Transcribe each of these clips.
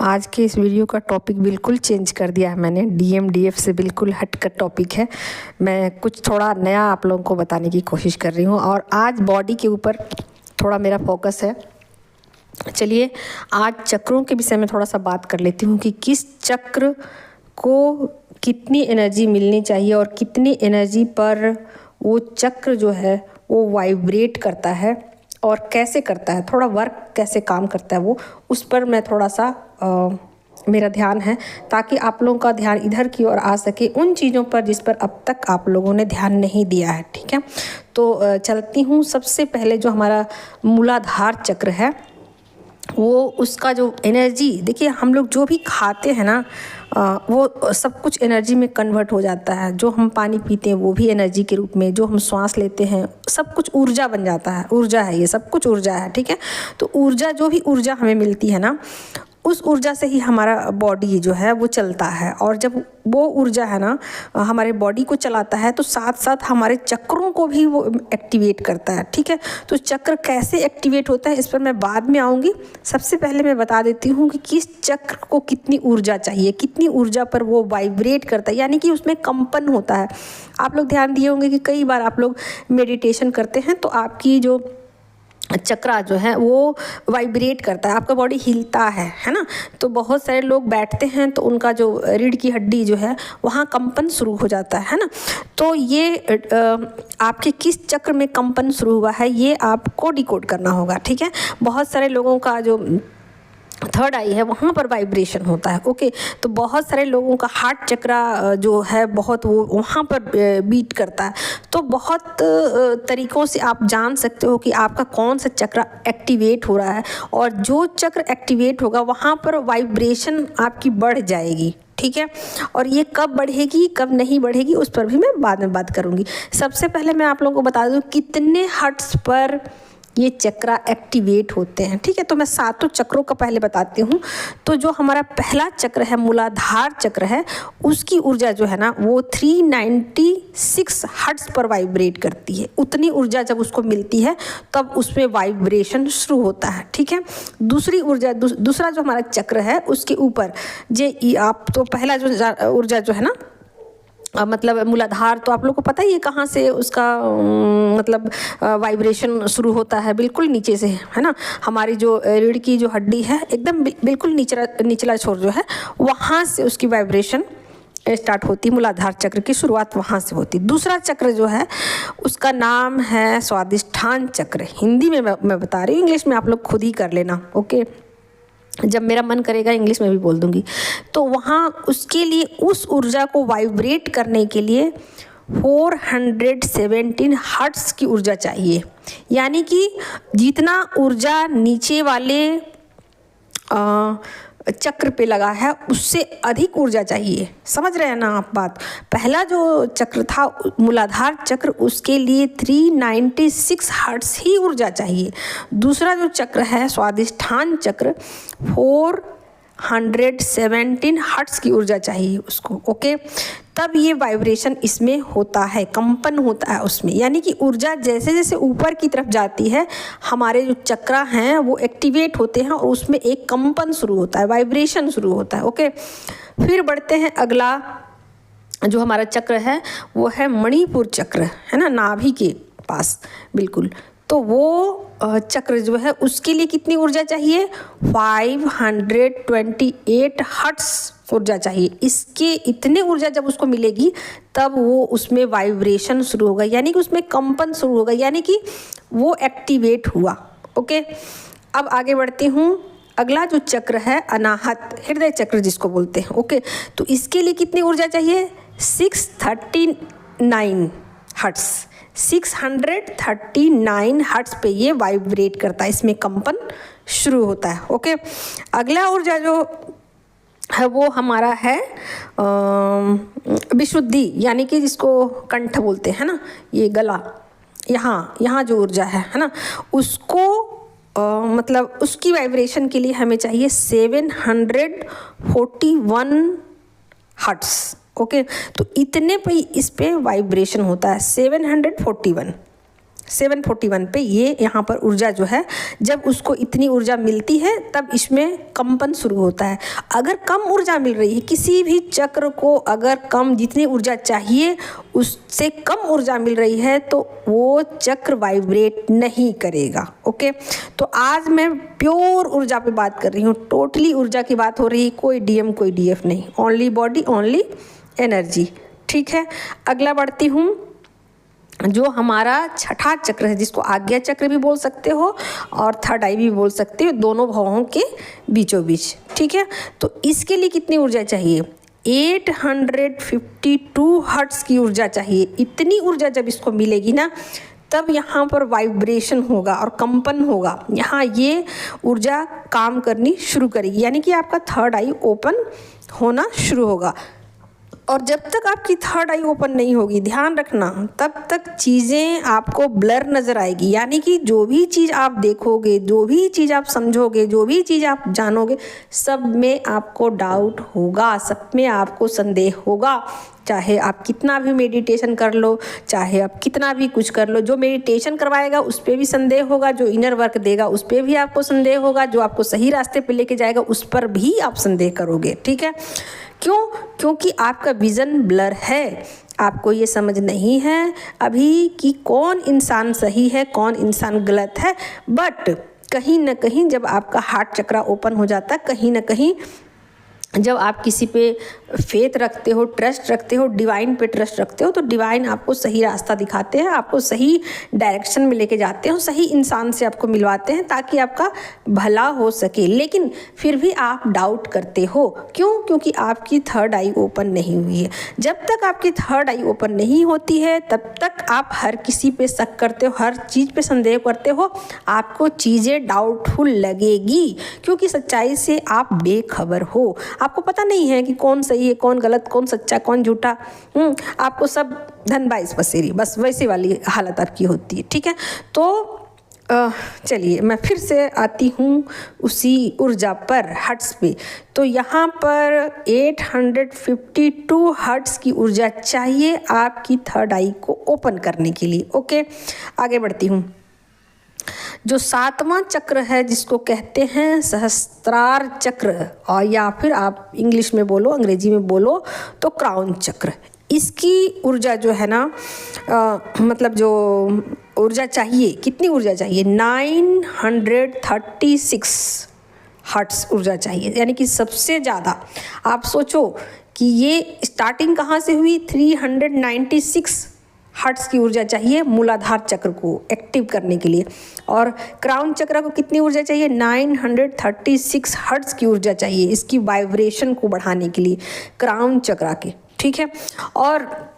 आज के इस वीडियो का टॉपिक बिल्कुल चेंज कर दिया है मैंने। डीएमडीएफ से बिल्कुल हटकर टॉपिक है। मैं कुछ थोड़ा नया आप लोगों को बताने की कोशिश कर रही हूँ और आज बॉडी के ऊपर थोड़ा मेरा फोकस है। चलिए आज चक्रों के विषय में थोड़ा सा बात कर लेती हूँ कि किस चक्र को कितनी एनर्जी मिलनी चाहिए और कितनी एनर्जी पर वो चक्र जो है वो वाइब्रेट करता है और कैसे करता है, थोड़ा वर्क कैसे काम करता है वो, उस पर मैं थोड़ा सा मेरा ध्यान है ताकि आप लोगों का ध्यान इधर की ओर आ सके उन चीज़ों पर जिस पर अब तक आप लोगों ने ध्यान नहीं दिया है। ठीक है, तो चलती हूँ। सबसे पहले जो हमारा मूलाधार चक्र है वो उसका जो एनर्जी, देखिए हम लोग जो भी खाते हैं ना वो सब कुछ एनर्जी में कन्वर्ट हो जाता है। जो हम पानी पीते हैं वो भी एनर्जी के रूप में, जो हम श्वास लेते हैं सब कुछ ऊर्जा बन जाता है। ऊर्जा है, ये सब कुछ ऊर्जा है। ठीक है, तो ऊर्जा, जो भी ऊर्जा हमें मिलती है ना, उस ऊर्जा से ही हमारा बॉडी जो है वो चलता है। और जब वो ऊर्जा है ना हमारे बॉडी को चलाता है तो साथ साथ हमारे चक्रों को भी वो एक्टिवेट करता है। ठीक है, तो चक्र कैसे एक्टिवेट होता है इस पर मैं बाद में आऊँगी। सबसे पहले मैं बता देती हूँ कि किस चक्र को कितनी ऊर्जा चाहिए, कितनी ऊर्जा पर वो वाइब्रेट करता है, यानी कि उसमें कंपन होता है। आप लोग ध्यान दिए होंगे कि कई बार आप लोग मेडिटेशन करते हैं तो आपकी जो चक्रा जो है वो वाइब्रेट करता है, आपका बॉडी हिलता है ना। तो बहुत सारे लोग बैठते हैं तो उनका जो रीढ़ की हड्डी जो है वहाँ कंपन शुरू हो जाता है ना। तो ये आपके किस चक्र में कंपन शुरू हुआ है ये आपको डिकोड करना होगा। ठीक है, बहुत सारे लोगों का जो थर्ड आई है वहाँ पर वाइब्रेशन होता है। ओके, तो बहुत सारे लोगों का हार्ट चक्रा जो है बहुत वो वहाँ पर बीट करता है। तो बहुत तरीक़ों से आप जान सकते हो कि आपका कौन सा चक्र एक्टिवेट हो रहा है, और जो चक्र एक्टिवेट होगा वहाँ पर वाइब्रेशन आपकी बढ़ जाएगी। ठीक है, और ये कब बढ़ेगी कब नहीं बढ़ेगी उस पर भी मैं बाद में बात करूँगी। सबसे पहले मैं आप लोगों को बता दूँ कितने हर्ट्ज़ पर ये चक्रा एक्टिवेट होते हैं। ठीक है, तो मैं सातों चक्रों का पहले बताती हूँ। तो जो हमारा पहला चक्र है मूलाधार चक्र है, उसकी ऊर्जा जो है ना वो 396 हर्ट्ज़ पर वाइब्रेट करती है। उतनी ऊर्जा जब उसको मिलती है तब उसमें वाइब्रेशन शुरू होता है। ठीक है, दूसरी ऊर्जा, दूसरा जो हमारा चक्र है उसके ऊपर आप तो पहला जो ऊर्जा जो है ना मतलब मूलाधार, तो आप लोग को पता ही है कहाँ से उसका मतलब वाइब्रेशन शुरू होता है, बिल्कुल नीचे से है ना। हमारी जो रीढ़ की जो हड्डी है एकदम बिल्कुल निचला छोर जो है वहाँ से उसकी वाइब्रेशन स्टार्ट होती है। मूलाधार चक्र की शुरुआत वहाँ से होती है। दूसरा चक्र जो है उसका नाम है स्वादिष्ठान चक्र। हिंदी में मैं बता रही हूँ, इंग्लिश में आप लोग खुद ही कर लेना। ओके, जब मेरा मन करेगा इंग्लिश में भी बोल दूंगी। तो वहाँ उसके लिए उस ऊर्जा को वाइब्रेट करने के लिए 417 हर्ट्ज़ की ऊर्जा चाहिए, यानी कि जितना ऊर्जा नीचे वाले चक्र पे लगा है उससे अधिक ऊर्जा चाहिए। समझ रहे हैं ना आप बात। पहला जो चक्र था मूलाधार चक्र, उसके लिए 396 हर्ट्ज़ ही ऊर्जा चाहिए। दूसरा जो चक्र है स्वादिष्ठान चक्र 417 हर्ट्ज़ की ऊर्जा चाहिए उसको। ओके, तब ये वाइब्रेशन इसमें होता है, कंपन होता है उसमें, यानी कि ऊर्जा जैसे जैसे ऊपर की तरफ जाती है हमारे जो चक्रा हैं वो एक्टिवेट होते हैं और उसमें एक कंपन शुरू होता है, वाइब्रेशन शुरू होता है। ओके, फिर बढ़ते हैं। अगला जो हमारा चक्र है वो है मणिपुर चक्र, है ना, नाभि के पास बिल्कुल। तो वो चक्र जो है उसके लिए कितनी ऊर्जा चाहिए, 528 हर्ट्ज़ ऊर्जा चाहिए। इसके इतने ऊर्जा जब उसको मिलेगी तब वो उसमें वाइब्रेशन शुरू होगा, यानी कि उसमें कंपन शुरू होगा, यानी कि वो एक्टिवेट हुआ। ओके, अब आगे बढ़ती हूँ। अगला जो चक्र है अनाहत हृदय चक्र जिसको बोलते हैं। ओके, तो इसके लिए कितनी ऊर्जा चाहिए, 639 हर्ट्ज़। 639 हर्ट्ज़ पे ये वाइब्रेट करता है, इसमें कंपन शुरू होता है। ओके, अगला ऊर्जा जो है वो हमारा है विशुद्धि, यानी कि जिसको कंठ बोलते हैं ना, ये गला, यहाँ जो ऊर्जा है ना, उसको मतलब उसकी वाइब्रेशन के लिए हमें चाहिए 741 हर्ट्ज़। ओके, तो इतने पे इस पे वाइब्रेशन होता है 741। 741 पे ये यहाँ पर ऊर्जा जो है, जब उसको इतनी ऊर्जा मिलती है तब इसमें कंपन शुरू होता है। अगर कम ऊर्जा मिल रही है किसी भी चक्र को, अगर कम जितनी ऊर्जा चाहिए उससे कम ऊर्जा मिल रही है तो वो चक्र वाइब्रेट नहीं करेगा। ओके, तो आज मैं प्योर ऊर्जा पे बात कर रही हूँ, टोटली ऊर्जा की बात हो रही है, कोई डीएम कोई डीएफ नहीं, ओनली बॉडी ओनली एनर्जी। ठीक है, अगला बढ़ती हूँ। जो हमारा छठा चक्र है, जिसको आज्ञा चक्र भी बोल सकते हो और थर्ड आई भी बोल सकते हो, दोनों भावों के बीचों बीच। ठीक है, तो इसके लिए कितनी ऊर्जा चाहिए? 852 हर्ट्ज की ऊर्जा चाहिए। इतनी ऊर्जा जब इसको मिलेगी ना, तब यहाँ पर वाइब्रेशन होगा और कंपन होगा, यहाँ ये ऊर्जा काम करनी शुरू करेगी, यानी कि आपका थर्ड आई ओपन होना शुरू होगा। और जब तक आपकी थर्ड आई ओपन नहीं होगी, ध्यान रखना, तब तक चीज़ें आपको ब्लर नज़र आएगी, यानी कि जो भी चीज़ आप देखोगे, जो भी चीज़ आप समझोगे, जो भी चीज़ आप जानोगे, सब में आपको डाउट होगा, सब में आपको संदेह होगा। चाहे आप कितना भी मेडिटेशन कर लो, चाहे आप कितना भी कुछ कर लो, जो मेडिटेशन करवाएगा उस पर भी संदेह होगा, जो इनर वर्क देगा उस पर भी आपको संदेह होगा, जो आपको सही रास्ते पे लेके जाएगा उस पर भी आप संदेह करोगे। ठीक है, क्यों? क्योंकि आपका विज़न ब्लर है, आपको ये समझ नहीं है अभी कि कौन इंसान सही है, कौन इंसान गलत है। बट कहीं ना कहीं जब आपका हार्ट चक्रा ओपन हो जाता है, कहीं ना कहीं जब आप किसी पे फेथ रखते हो, ट्रस्ट रखते हो, डिवाइन पे ट्रस्ट रखते हो, तो डिवाइन आपको सही रास्ता दिखाते हैं, आपको सही डायरेक्शन में लेके जाते हो, सही इंसान से आपको मिलवाते हैं ताकि आपका भला हो सके। लेकिन फिर भी आप डाउट करते हो, क्यों? क्योंकि आपकी थर्ड आई ओपन नहीं हुई है। जब तक आपकी थर्ड आई ओपन नहीं होती है तब तक आप हर किसी पे शक करते हो, हर चीज़ पे संदेह करते हो, आपको चीज़ें डाउटफुल लगेगी, क्योंकि सच्चाई से आप बेखबर हो। आपको पता नहीं है कि कौन सही है, कौन गलत, कौन सच्चा, कौन झूठा। आपको सब धन बाईस बसेरी, बस वैसी वाली हालत आपकी होती है। ठीक है, तो चलिए मैं फिर से आती हूँ उसी ऊर्जा पर, हर्ट्स पे। तो यहाँ पर 852 हर्ट्स की ऊर्जा चाहिए आपकी थर्ड आई को ओपन करने के लिए। ओके, आगे बढ़ती हूँ। जो सातवां चक्र है, जिसको कहते हैं सहस्त्रार चक्र, और या फिर आप इंग्लिश में बोलो, अंग्रेजी में बोलो तो क्राउन चक्र, इसकी ऊर्जा जो है ना, मतलब जो ऊर्जा चाहिए, कितनी ऊर्जा चाहिए? 936 हर्ट्स ऊर्जा चाहिए, यानी कि सबसे ज़्यादा। आप सोचो कि ये स्टार्टिंग कहाँ से हुई? 396 हर्ट्स की ऊर्जा चाहिए मूलाधार चक्र को एक्टिव करने के लिए, और क्राउन चक्र को कितनी ऊर्जा चाहिए? 936 हर्ट्स की ऊर्जा चाहिए इसकी वाइब्रेशन को बढ़ाने के लिए, क्राउन चक्र के। ठीक है, और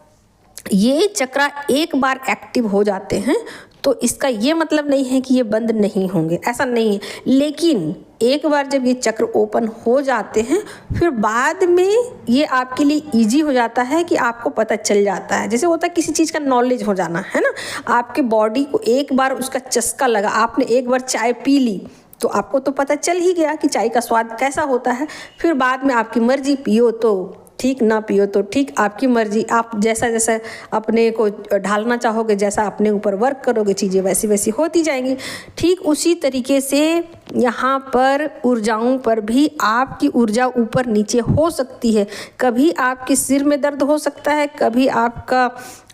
ये चक्र एक बार एक्टिव हो जाते हैं तो इसका ये मतलब नहीं है कि ये बंद नहीं होंगे, ऐसा नहीं है। लेकिन एक बार जब ये चक्र ओपन हो जाते हैं, फिर बाद में ये आपके लिए इजी हो जाता है कि आपको पता चल जाता है, जैसे होता है किसी चीज़ का नॉलेज हो जाना, है ना। आपके बॉडी को एक बार उसका चस्का लगा, आपने एक बार चाय पी ली तो आपको तो पता चल ही गया कि चाय का स्वाद कैसा होता है। फिर बाद में आपकी मर्जी, पियो तो ठीक, ना पियो तो ठीक, आपकी मर्जी। आप जैसा जैसा अपने को ढालना चाहोगे, जैसा अपने ऊपर वर्क करोगे, चीज़ें वैसी वैसी होती जाएंगी। ठीक उसी तरीके से यहाँ पर ऊर्जाओं पर भी आपकी ऊर्जा ऊपर नीचे हो सकती है। कभी आपके सिर में दर्द हो सकता है, कभी आपका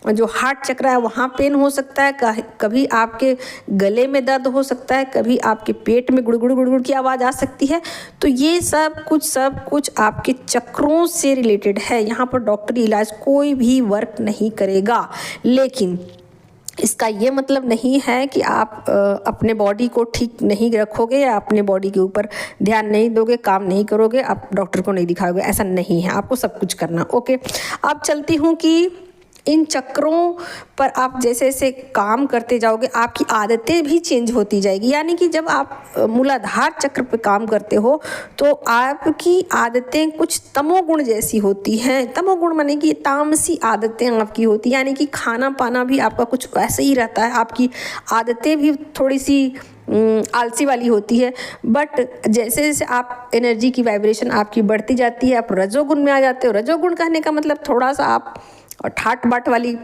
जो हार्ट चक्र है वहाँ पेन हो सकता है, कभी आपके गले में दर्द हो सकता है, कभी आपके पेट में गुड़गुड़ गुड़गुड़ की आवाज़ आ सकती है। तो ये सब कुछ आपके चक्रों से रिलेटेड है। यहाँ पर डॉक्टरी इलाज कोई भी वर्क नहीं करेगा। लेकिन इसका ये मतलब नहीं है कि आप अपने बॉडी को ठीक नहीं रखोगे या अपने बॉडी के ऊपर ध्यान नहीं दोगे, काम नहीं करोगे, आप डॉक्टर को नहीं दिखाओगे, ऐसा नहीं है। आपको सब कुछ करना। ओके, अब चलती हूँ कि इन चक्रों पर आप जैसे जैसे काम करते जाओगे आपकी आदतें भी चेंज होती जाएगी। यानी कि जब आप मूलाधार चक्र पे काम करते हो तो आपकी आदतें कुछ तमोगुण जैसी होती हैं। तमोगुण माने कि तामसी आदतें आपकी होती, यानी कि खाना पाना भी आपका कुछ वैसे ही रहता है, आपकी आदतें भी थोड़ी सी आलसी वाली होती है। बट जैसे जैसे आप एनर्जी की वाइब्रेशन आपकी बढ़ती जाती है, आप रजोगुण में आ जाते हो। रजोगुण कहने का मतलब थोड़ा सा आप ठाट बाट वाली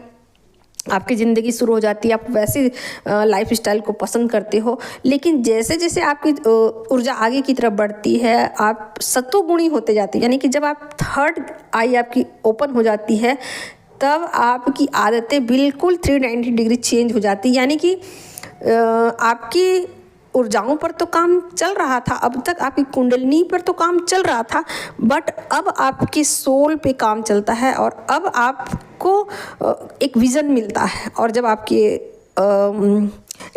आपकी ज़िंदगी शुरू हो जाती है, आप वैसे लाइफ स्टाइल को पसंद करते हो। लेकिन जैसे जैसे आपकी ऊर्जा आगे की तरफ बढ़ती है, आप सत्वगुणी होते जाते हैं। यानी कि जब आप थर्ड आई आपकी ओपन हो जाती है, तब आपकी आदतें बिल्कुल 390 डिग्री चेंज हो जाती है। यानी कि आपकी ऊर्जाओं पर तो काम चल रहा था, अब तक आपकी कुंडलिनी पर तो काम चल रहा था, बट अब आपके सोल पे काम चलता है और अब आपको एक विज़न मिलता है। और जब आपके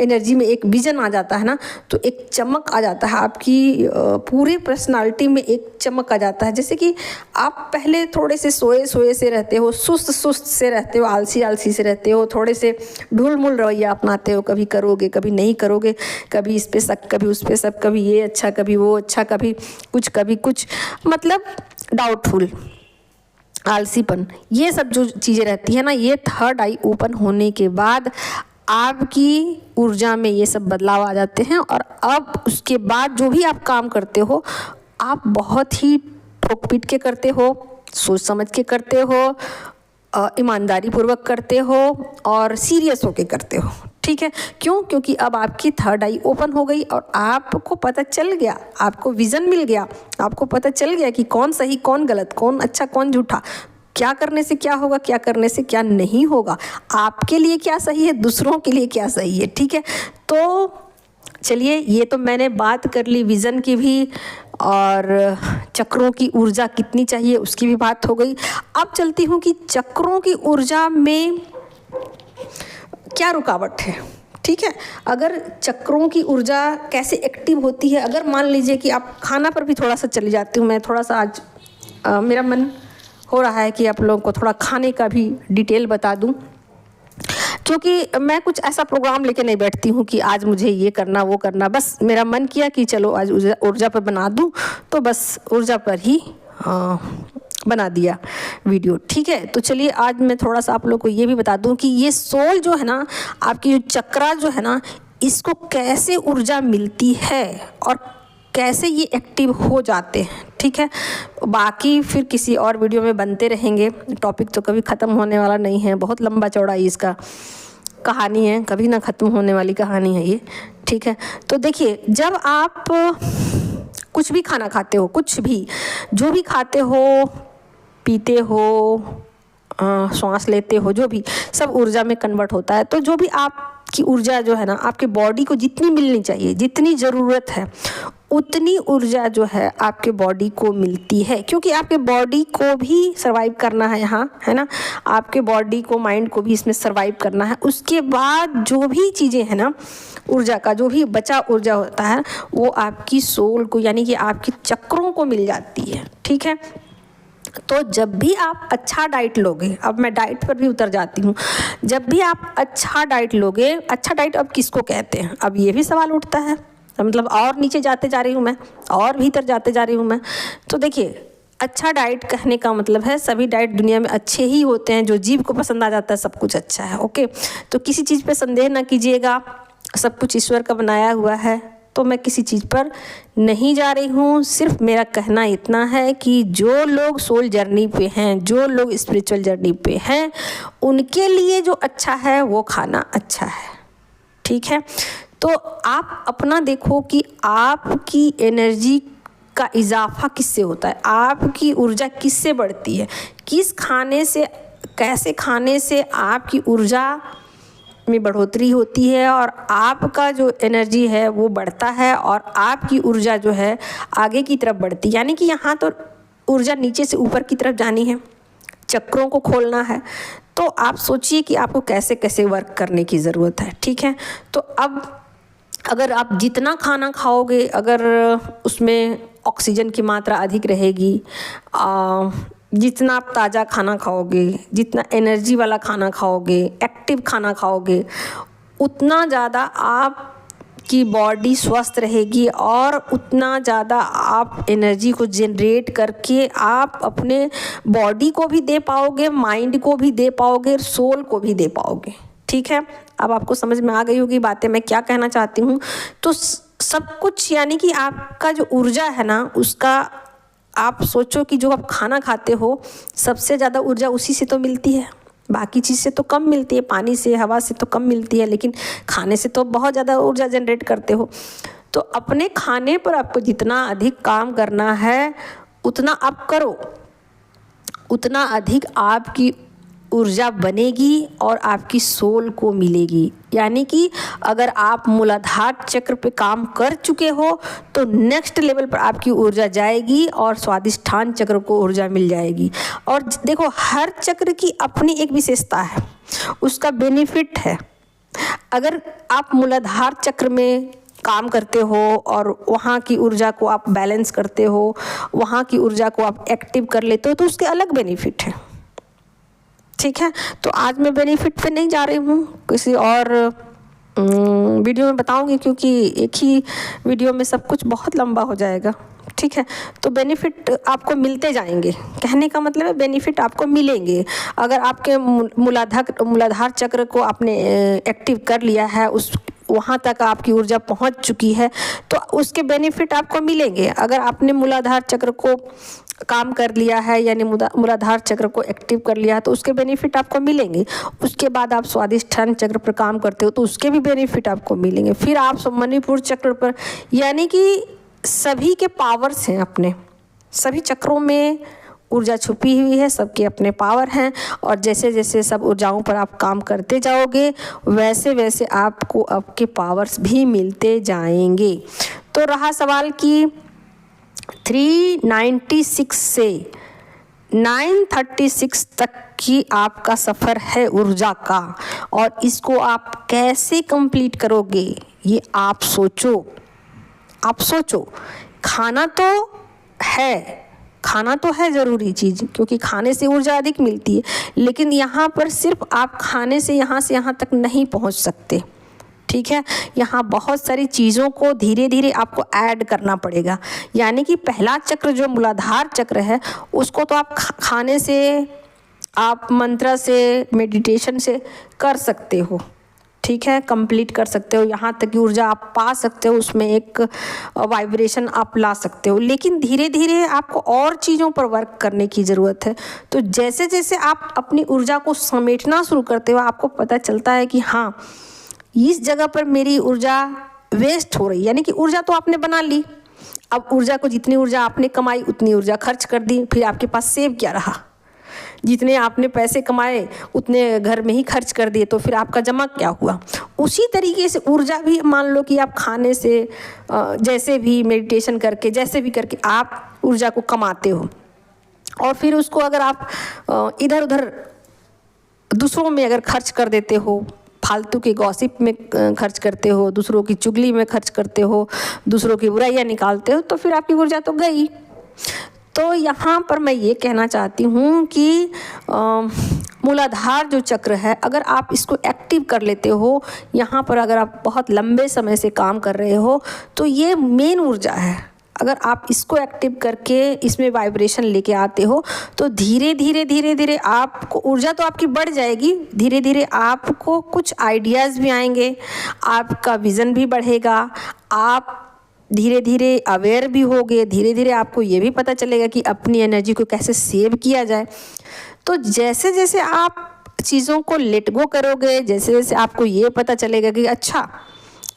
एनर्जी में एक विज़न आ जाता है ना, तो एक चमक आ जाता है, आपकी पूरे पर्सनालिटी में एक चमक आ जाता है। जैसे कि आप पहले थोड़े से सोए सोए से रहते हो, सुस्त सुस्त से रहते हो, आलसी आलसी से रहते हो, थोड़े से ढुलमुल रवैया अपनाते हो, कभी करोगे कभी नहीं करोगे, कभी इस पे शक कभी उस पे शक, कभी ये अच्छा कभी वो अच्छा, कभी कुछ, मतलब डाउटफुल, आलसीपन, ये सब जो चीज़ें रहती है ना, ये थर्ड आई ओपन होने के बाद आपकी ऊर्जा में ये सब बदलाव आ जाते हैं। और अब उसके बाद जो भी आप काम करते हो, आप बहुत ही ठोक पीट के करते हो, सोच समझ के करते हो, ईमानदारी पूर्वक करते हो और सीरियस होके करते हो। ठीक है, क्यों? क्योंकि अब आपकी थर्ड आई ओपन हो गई और आपको पता चल गया, आपको विज़न मिल गया, आपको पता चल गया कि कौन सही कौन गलत, कौन अच्छा कौन झूठा, क्या करने से क्या होगा, क्या करने से क्या नहीं होगा, आपके लिए क्या सही है, दूसरों के लिए क्या सही है। ठीक है, तो चलिए, ये तो मैंने बात कर ली विज़न की भी, और चक्रों की ऊर्जा कितनी चाहिए उसकी भी बात हो गई। अब चलती हूँ कि चक्रों की ऊर्जा में क्या रुकावट है। ठीक है, अगर चक्रों की ऊर्जा कैसे एक्टिव होती है, अगर मान लीजिए कि आप खाना पर भी थोड़ा सा चली जाती हूँ मैं, थोड़ा सा आज मेरा मन हो रहा है कि आप लोगों को थोड़ा खाने का भी डिटेल बता दूं, क्योंकि मैं कुछ ऐसा प्रोग्राम लेके नहीं बैठती हूँ कि आज मुझे ये करना वो करना, बस मेरा मन किया कि चलो आज ऊर्जा पर बना दूं, तो बस ऊर्जा पर ही बना दिया वीडियो। ठीक है, तो चलिए आज मैं थोड़ा सा आप लोग को ये भी बता दूं कि ये सोल जो है ना, आपकी जो चक्रा जो है ना, इसको कैसे ऊर्जा मिलती है और कैसे ये एक्टिव हो जाते हैं। ठीक है, बाकी फिर किसी और वीडियो में बनते रहेंगे, टॉपिक तो कभी ख़त्म होने वाला नहीं है, बहुत लंबा चौड़ा इसका कहानी है, कभी ना ख़त्म होने वाली कहानी है ये। ठीक है, तो देखिए, जब आप कुछ भी खाना खाते हो, कुछ भी जो भी खाते हो, पीते हो, सांस लेते हो, जो भी सब ऊर्जा में कन्वर्ट होता है। तो जो भी आपकी ऊर्जा जो है ना, आपके बॉडी को जितनी मिलनी चाहिए, जितनी ज़रूरत है, उतनी ऊर्जा जो है आपके बॉडी को मिलती है, क्योंकि आपके बॉडी को भी सर्वाइव करना है यहाँ, है ना, आपके बॉडी को, माइंड को भी इसमें सर्वाइव करना है। उसके बाद जो भी चीज़ें हैं ना, ऊर्जा का जो भी बचा ऊर्जा होता है, वो आपकी सोल को, यानी कि आपकी चक्रों को मिल जाती है। ठीक है, तो जब भी आप अच्छा डाइट लोगे, अब मैं डाइट पर भी उतर जाती हूँ, जब भी आप अच्छा डाइट लोगे, अच्छा डाइट अब किसको कहते हैं, अब ये भी सवाल उठता है, मतलब और नीचे जाते जा रही हूँ मैं, और भीतर जाते जा रही हूँ मैं। तो देखिए, अच्छा डाइट कहने का मतलब है सभी डाइट दुनिया में अच्छे ही होते हैं, जो जीभ को पसंद आ जाता है सब कुछ अच्छा है। ओके, तो किसी चीज़ पे संदेह ना कीजिएगा, सब कुछ ईश्वर का बनाया हुआ है, तो मैं किसी चीज़ पर नहीं जा रही हूँ। सिर्फ मेरा कहना इतना है कि जो लोग सोल जर्नी पे हैं, जो लोग स्पिरिचुअल जर्नी पे हैं, उनके लिए जो अच्छा है वो खाना अच्छा है। ठीक है, तो आप अपना देखो कि आपकी एनर्जी का इजाफा किससे होता है, आपकी ऊर्जा किससे बढ़ती है, किस खाने से, कैसे खाने से आपकी ऊर्जा में बढ़ोतरी होती है और आपका जो एनर्जी है वो बढ़ता है और आपकी ऊर्जा जो है आगे की तरफ बढ़ती है। यानी कि यहाँ तो ऊर्जा नीचे से ऊपर की तरफ जानी है, चक्रों को खोलना है, तो आप सोचिए कि आपको कैसे कैसे वर्क करने की ज़रूरत है। ठीक है, तो अब अगर आप जितना खाना खाओगे, अगर उसमें ऑक्सीजन की मात्रा अधिक रहेगी, जितना आप ताज़ा खाना खाओगे, जितना एनर्जी वाला खाना खाओगे, एक्टिव खाना खाओगे, उतना ज़्यादा आपकी बॉडी स्वस्थ रहेगी और उतना ज़्यादा आप एनर्जी को जनरेट करके आप अपने बॉडी को भी दे पाओगे, माइंड को भी दे पाओगे, सोल को भी दे पाओगे। ठीक है, अब आपको समझ में आ गई होगी बातें मैं क्या कहना चाहती हूँ। तो सब कुछ, यानी कि आपका जो ऊर्जा है ना, उसका आप सोचो कि जो आप खाना खाते हो, सबसे ज़्यादा ऊर्जा उसी से तो मिलती है। बाकी चीज़ से तो कम मिलती है, पानी से, हवा से तो कम मिलती है, लेकिन खाने से तो बहुत ज़्यादा ऊर्जा जनरेट करते हो। तो अपने खाने पर आपको जितना अधिक काम करना है उतना आप करो, उतना अधिक आपकी ऊर्जा बनेगी और आपकी सोल को मिलेगी। यानी कि अगर आप मूलाधार चक्र पे काम कर चुके हो तो नेक्स्ट लेवल पर आपकी ऊर्जा जाएगी और स्वादिष्ठान चक्र को ऊर्जा मिल जाएगी। और देखो, हर चक्र की अपनी एक विशेषता है, उसका बेनिफिट है। अगर आप मूलाधार चक्र में काम करते हो और वहाँ की ऊर्जा को आप बैलेंस करते हो, वहाँ की ऊर्जा को आप एक्टिव कर लेते हो, तो उसके अलग बेनिफिट है। ठीक है, तो आज मैं बेनिफिट पे नहीं जा रही हूँ, किसी और वीडियो में बताऊंगी, क्योंकि एक ही वीडियो में सब कुछ बहुत लंबा हो जाएगा। ठीक है, तो बेनिफिट आपको मिलते जाएंगे, कहने का मतलब है बेनिफिट आपको मिलेंगे। अगर आपके मूलाधार चक्र को आपने एक्टिव कर लिया है, उस वहाँ तक आपकी ऊर्जा पहुँच चुकी है, तो उसके बेनिफिट आपको मिलेंगे। अगर आपने मूलाधार चक्र को काम कर लिया है, यानी मूलाधार चक्र को एक्टिव कर लिया है, तो उसके बेनिफिट आपको मिलेंगे। उसके बाद आप स्वादिष्ठान चक्र पर काम करते हो तो उसके भी बेनिफिट आपको मिलेंगे। फिर आप मणिपुर चक्र पर, यानी कि सभी के पावर्स हैं, अपने सभी चक्रों में ऊर्जा छुपी हुई है, सबके अपने पावर हैं। और जैसे जैसे सब ऊर्जाओं पर आप काम करते जाओगे, वैसे वैसे आपको आपके पावर्स भी मिलते जाएंगे। तो रहा सवाल कि 396 से 936 तक की आपका सफ़र है ऊर्जा का, और इसको आप कैसे कंप्लीट करोगे, ये आप सोचो। आप सोचो, खाना तो है ज़रूरी चीज़, क्योंकि खाने से ऊर्जा अधिक मिलती है, लेकिन यहाँ पर सिर्फ आप खाने से यहाँ तक नहीं पहुँच सकते। ठीक है, यहाँ बहुत सारी चीज़ों को धीरे धीरे आपको ऐड करना पड़ेगा। यानी कि पहला चक्र जो मूलाधार चक्र है, उसको तो आप खाने से, आप मंत्र से, मेडिटेशन से कर सकते हो। ठीक है, कंप्लीट कर सकते हो, यहाँ तक की ऊर्जा आप पा सकते हो, उसमें एक वाइब्रेशन आप ला सकते हो। लेकिन धीरे धीरे आपको और चीज़ों पर वर्क करने की ज़रूरत है। तो जैसे जैसे आप अपनी ऊर्जा को समेटना शुरू करते हो, आपको पता चलता है कि हाँ, इस जगह पर मेरी ऊर्जा वेस्ट हो रही है। यानी कि ऊर्जा तो आपने बना ली, अब ऊर्जा को, जितनी ऊर्जा आपने कमाई उतनी ऊर्जा खर्च कर दी, फिर आपके पास सेव क्या रहा? जितने आपने पैसे कमाए उतने घर में ही खर्च कर दिए, तो फिर आपका जमा क्या हुआ? उसी तरीके से ऊर्जा भी, मान लो कि आप खाने से, जैसे भी मेडिटेशन करके, जैसे भी करके आप ऊर्जा को कमाते हो, और फिर उसको अगर आप इधर उधर दूसरों में अगर खर्च कर देते हो, फालतू के गॉसिप में खर्च करते हो, दूसरों की चुगली में खर्च करते हो, दूसरों की बुराइयां निकालते हो, तो फिर आपकी ऊर्जा तो गई। तो यहाँ पर मैं ये कहना चाहती हूँ कि मूलाधार जो चक्र है, अगर आप इसको एक्टिव कर लेते हो, यहाँ पर अगर आप बहुत लंबे समय से काम कर रहे हो, तो ये मेन ऊर्जा है। अगर आप इसको एक्टिव करके इसमें वाइब्रेशन लेके आते हो, तो धीरे धीरे आपको ऊर्जा तो आपकी बढ़ जाएगी। धीरे धीरे आपको कुछ आइडियाज़ भी आएंगे, आपका विज़न भी बढ़ेगा, आप धीरे धीरे अवेयर भी होगे। धीरे धीरे आपको ये भी पता चलेगा कि अपनी एनर्जी को कैसे सेव किया जाए। तो जैसे जैसे आप चीज़ों को लेट गो करोगे, जैसे जैसे आपको ये पता चलेगा कि अच्छा,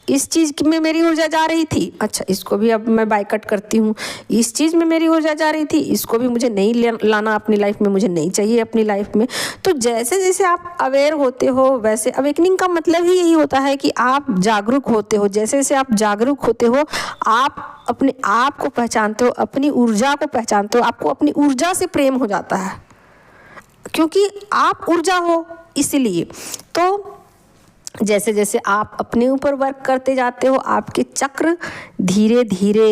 इस चीज़ में मेरी ऊर्जा जा रही थी, अच्छा इसको भी अब मैं बायकट करती हूँ। इस चीज़ में मेरी ऊर्जा जा रही थी, इसको भी मुझे नहीं लाना अपनी लाइफ में, मुझे नहीं चाहिए अपनी लाइफ में। तो जैसे जैसे आप अवेयर होते हो, वैसे अवेकनिंग का मतलब ही यही होता है कि आप जागरूक होते हो। जैसे जैसे आप जागरूक होते हो, आप अपने आप को पहचानते हो, अपनी ऊर्जा को पहचानते हो, आपको अपनी ऊर्जा से प्रेम हो जाता है, क्योंकि आप ऊर्जा हो इसलिए। तो जैसे जैसे आप अपने ऊपर वर्क करते जाते हो, आपके चक्र धीरे धीरे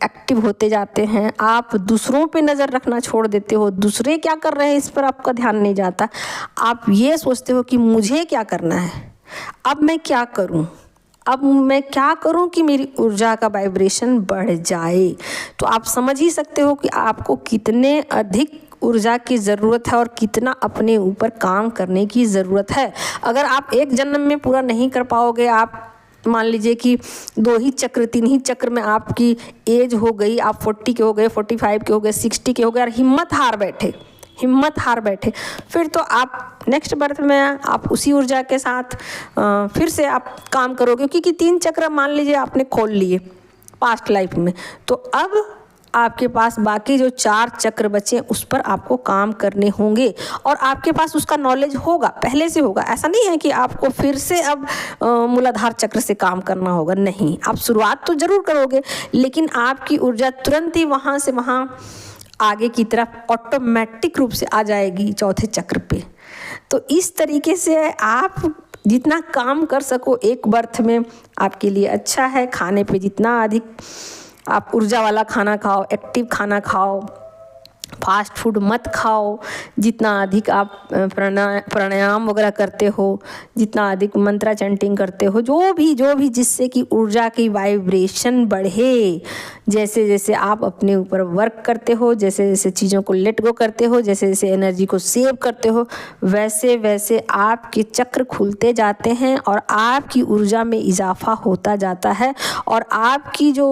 एक्टिव होते जाते हैं। आप दूसरों पे नज़र रखना छोड़ देते हो, दूसरे क्या कर रहे हैं इस पर आपका ध्यान नहीं जाता। आप ये सोचते हो कि मुझे क्या करना है, अब मैं क्या करूं कि मेरी ऊर्जा का वाइब्रेशन बढ़ जाए। तो आप समझ ही सकते हो कि आपको कितने अधिक ऊर्जा की ज़रूरत है और कितना अपने ऊपर काम करने की ज़रूरत है। अगर आप एक जन्म में पूरा नहीं कर पाओगे, आप मान लीजिए कि 2 ही चक्र 3 ही चक्र में आपकी एज हो गई, आप 40 के हो गए, 45 के हो गए, 60 के हो गए और हिम्मत हार बैठे, हिम्मत हार बैठे, फिर तो आप नेक्स्ट बर्थ में आप उसी ऊर्जा के साथ फिर से आप काम करोगे, क्योंकि 3 चक्र मान लीजिए आपने खोल लिए पास्ट लाइफ में, तो अब आपके पास बाकी जो 4 चक्र बचे उस पर आपको काम करने होंगे और आपके पास उसका नॉलेज होगा, पहले से होगा। ऐसा नहीं है कि आपको फिर से अब मूलाधार चक्र से काम करना होगा, नहीं, आप शुरुआत तो जरूर करोगे, लेकिन आपकी ऊर्जा तुरंत ही वहाँ से वहाँ आगे की तरफ ऑटोमेटिक रूप से आ जाएगी चौथे चक्र पे। तो इस तरीके से आप जितना काम कर सको एक बर्थ में आपके लिए अच्छा है। खाने पे जितना अधिक आप ऊर्जा वाला खाना खाओ, एक्टिव खाना खाओ, फास्ट फूड मत खाओ, जितना अधिक आप प्राणायाम वगैरह करते हो, जितना अधिक मंत्रा चैंटिंग करते हो, जो भी जिससे कि ऊर्जा की वाइब्रेशन बढ़े, जैसे जैसे आप अपने ऊपर वर्क करते हो, जैसे जैसे चीज़ों को लेट गो करते हो, जैसे जैसे एनर्जी को सेव करते हो, वैसे वैसे आपके चक्र खुलते जाते हैं और आपकी ऊर्जा में इजाफा होता जाता है और आपकी जो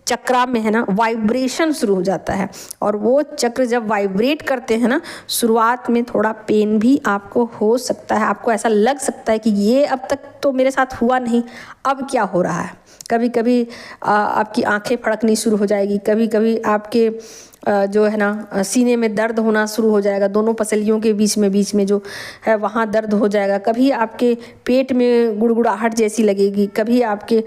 चक्रा में है ना वाइब्रेशन शुरू हो जाता है। और वो चक्र जब वाइब्रेट करते हैं ना, शुरुआत में थोड़ा पेन भी आपको हो सकता है, आपको ऐसा लग सकता है कि ये अब तक तो मेरे साथ हुआ नहीं, अब क्या हो रहा है। कभी कभी आपकी आंखें फड़कनी शुरू हो जाएगी, कभी कभी आपके जो है ना सीने में दर्द होना शुरू हो जाएगा, दोनों पसलियों के बीच में जो है वहाँ दर्द हो जाएगा, कभी आपके पेट में गुड़गुड़ाहट जैसी लगेगी, कभी आपके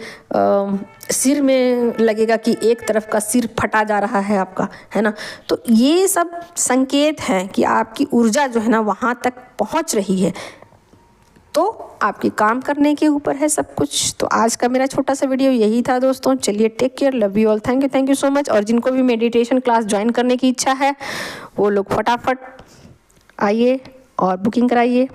सिर में लगेगा कि एक तरफ का सिर फटा जा रहा है आपका, है ना। तो ये सब संकेत हैं कि आपकी ऊर्जा जो है ना वहाँ तक पहुँच रही है, तो आपके काम करने के ऊपर है सब कुछ। तो आज का मेरा छोटा सा वीडियो यही था दोस्तों। चलिए, take care, love you all, thank you so much. और जिनको भी मेडिटेशन क्लास ज्वाइन करने की इच्छा है वो लोग फटाफट आइए और बुकिंग कराइए।